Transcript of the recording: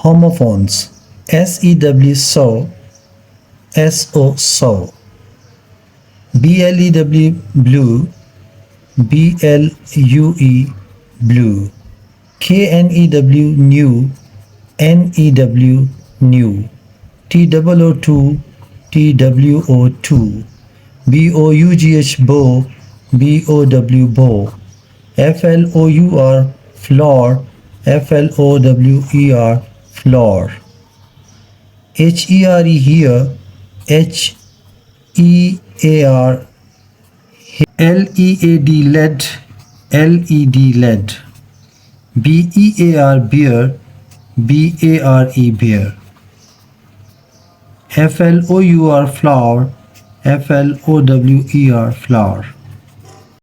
Homophones. SEW sow, SO sow. BLEW blue, BLUE blue. KNEW new, NEW new. TOO2, TWO2. BOUGH bow, BOW bow. FLOUR floor, FLOWER floor. HERE here, HEAR. LEAD lead, LED lead. BEAR beer, BARE beer. FLOUR flower, FLOWER flower.